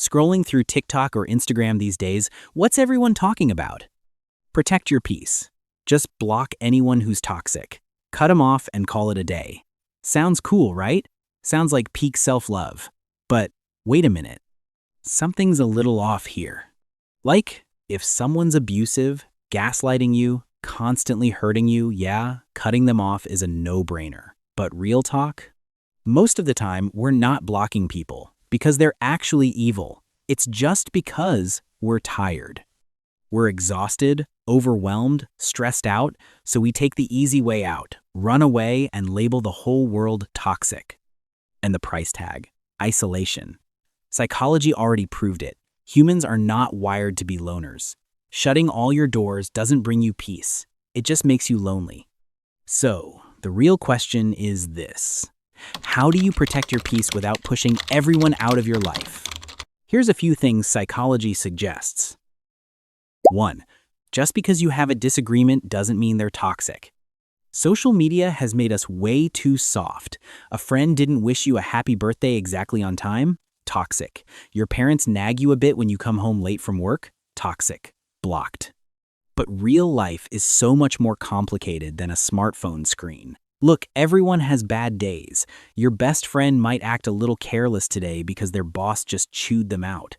Scrolling through TikTok or Instagram these days, what's everyone talking about? Protect your peace. Just block anyone who's toxic. Cut them off and call it a day. Sounds cool, right? Sounds like peak self-love. But wait a minute. Something's a little off here. Like, if someone's abusive, gaslighting you, constantly hurting you, yeah, cutting them off is a no-brainer. But real talk? Most of the time, we're not blocking people because they're actually evil. It's just because we're tired. We're exhausted, overwhelmed, stressed out, so we take the easy way out, run away, and label the whole world toxic. And the price tag: isolation. Psychology already proved it. Humans are not wired to be loners. Shutting all your doors doesn't bring you peace. It just makes you lonely. So, the real question is this: how do you protect your peace without pushing everyone out of your life? Here's a few things psychology suggests. 1. Just because you have a disagreement doesn't mean they're toxic. Social media has made us way too soft. A friend didn't wish you a happy birthday exactly on time? Toxic. Your parents nag you a bit when you come home late from work? Toxic. Blocked. But real life is so much more complicated than a smartphone screen. Look, everyone has bad days. Your best friend might act a little careless today because their boss just chewed them out.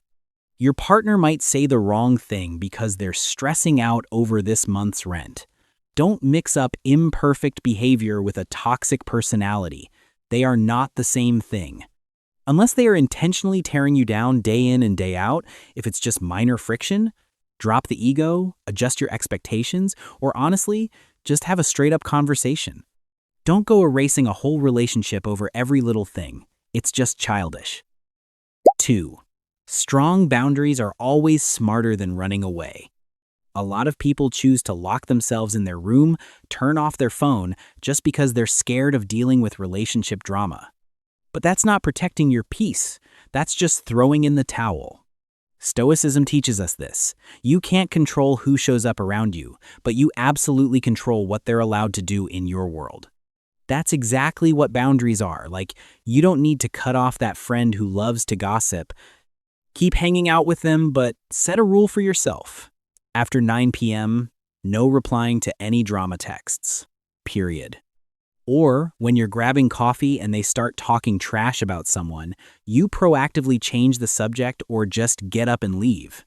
Your partner might say the wrong thing because they're stressing out over this month's rent. Don't mix up imperfect behavior with a toxic personality. They are not the same thing. Unless they are intentionally tearing you down day in and day out, if it's just minor friction, drop the ego, adjust your expectations, or honestly, just have a straight-up conversation. Don't go erasing a whole relationship over every little thing. It's just childish. 2. Strong boundaries are always smarter than running away. A lot of people choose to lock themselves in their room, turn off their phone, just because they're scared of dealing with relationship drama. But that's not protecting your peace. That's just throwing in the towel. Stoicism teaches us this. You can't control who shows up around you, but you absolutely control what they're allowed to do in your world. That's exactly what boundaries are. Like, you don't need to cut off that friend who loves to gossip. Keep hanging out with them, but set a rule for yourself. After 9 p.m., no replying to any drama texts. Period. Or when you're grabbing coffee and they start talking trash about someone, you proactively change the subject or just get up and leave.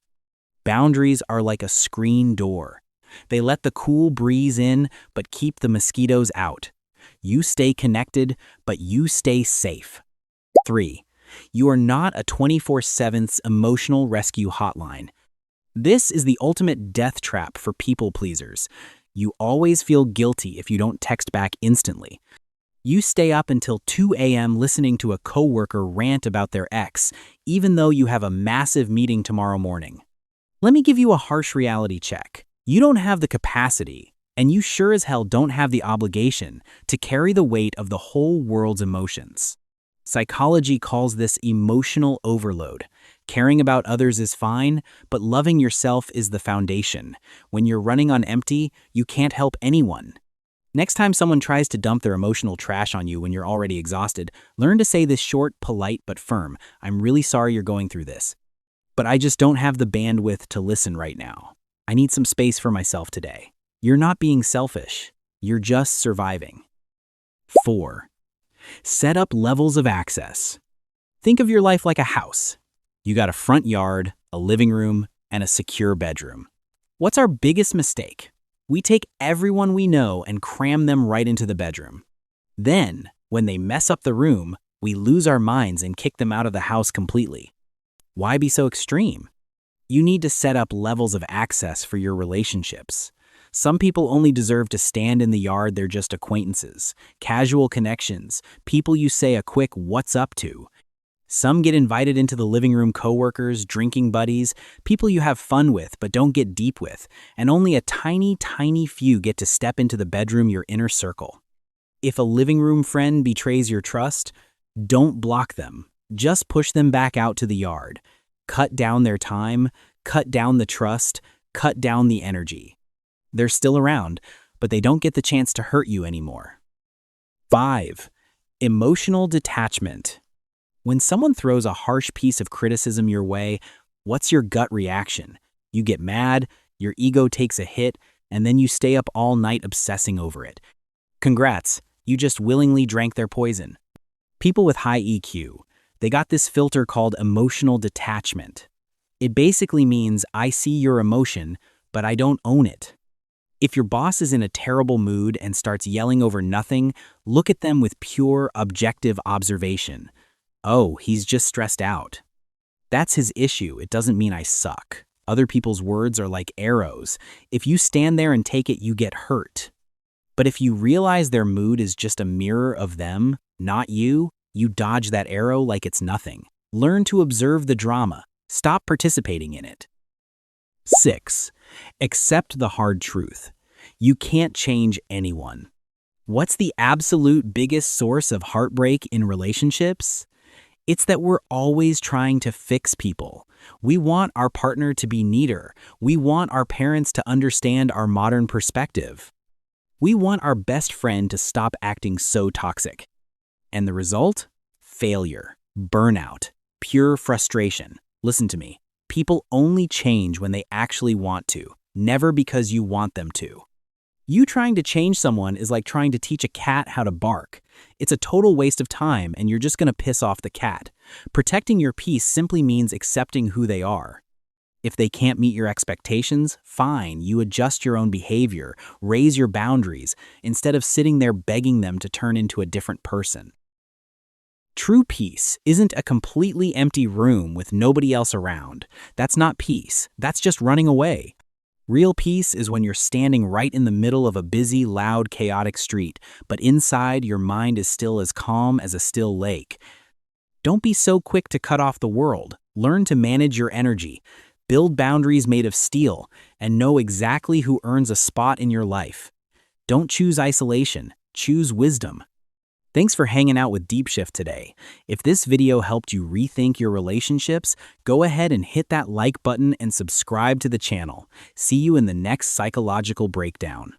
Boundaries are like a screen door. They let the cool breeze in, but keep the mosquitoes out. You stay connected, but you stay safe. 3. You are not a 24/7 emotional rescue hotline. This is the ultimate death trap for people pleasers. You always feel guilty if you don't text back instantly. You stay up until 2 a.m. listening to a coworker rant about their ex, even though you have a massive meeting tomorrow morning. Let me give you a harsh reality check. You don't have the capacity, and you sure as hell don't have the obligation to carry the weight of the whole world's emotions. Psychology calls this emotional overload. Caring about others is fine, but loving yourself is the foundation. When you're running on empty, you can't help anyone. Next time someone tries to dump their emotional trash on you when you're already exhausted, learn to say this short, polite, but firm: "I'm really sorry you're going through this, but I just don't have the bandwidth to listen right now. I need some space for myself today." You're not being selfish. You're just surviving. 4. Set up levels of access. Think of your life like a house. You got a front yard, a living room, and a secure bedroom. What's our biggest mistake? We take everyone we know and cram them right into the bedroom. Then, when they mess up the room, we lose our minds and kick them out of the house completely. Why be so extreme? You need to set up levels of access for your relationships. Some people only deserve to stand in the yard. They're just acquaintances, casual connections, people you say a quick "what's up" to. Some get invited into the living room: coworkers, drinking buddies, people you have fun with but don't get deep with, and only a tiny, tiny few get to step into the bedroom, your inner circle. If a living room friend betrays your trust, don't block them. Just push them back out to the yard. Cut down their time, cut down the trust, cut down the energy. They're still around, but they don't get the chance to hurt you anymore. 5. Emotional detachment. When someone throws a harsh piece of criticism your way, what's your gut reaction? You get mad, your ego takes a hit, and then you stay up all night obsessing over it. Congrats, you just willingly drank their poison. People with high EQ, they got this filter called emotional detachment. It basically means I see your emotion, but I don't own it. If your boss is in a terrible mood and starts yelling over nothing, look at them with pure, objective observation. Oh, he's just stressed out. That's his issue. It doesn't mean I suck. Other people's words are like arrows. If you stand there and take it, you get hurt. But if you realize their mood is just a mirror of them, not you, you dodge that arrow like it's nothing. Learn to observe the drama. Stop participating in it. 6. Accept the hard truth. You can't change anyone. What's the absolute biggest source of heartbreak in relationships? It's that we're always trying to fix people. We want our partner to be neater. We want our parents to understand our modern perspective. We want our best friend to stop acting so toxic. And the result? Failure, burnout, pure frustration. Listen to me. People only change when they actually want to, never because you want them to. You trying to change someone is like trying to teach a cat how to bark. It's a total waste of time, and you're just going to piss off the cat. Protecting your peace simply means accepting who they are. If they can't meet your expectations, fine, you adjust your own behavior, raise your boundaries, instead of sitting there begging them to turn into a different person. True peace isn't a completely empty room with nobody else around. That's not peace. That's just running away. Real peace is when you're standing right in the middle of a busy, loud, chaotic street, but inside your mind is still as calm as a still lake. Don't be so quick to cut off the world. Learn to manage your energy. Build boundaries made of steel, and know exactly who earns a spot in your life. Don't choose isolation. Choose wisdom. Thanks for hanging out with DeepShift today. If this video helped you rethink your relationships, go ahead and hit that like button and subscribe to the channel. See you in the next psychological breakdown.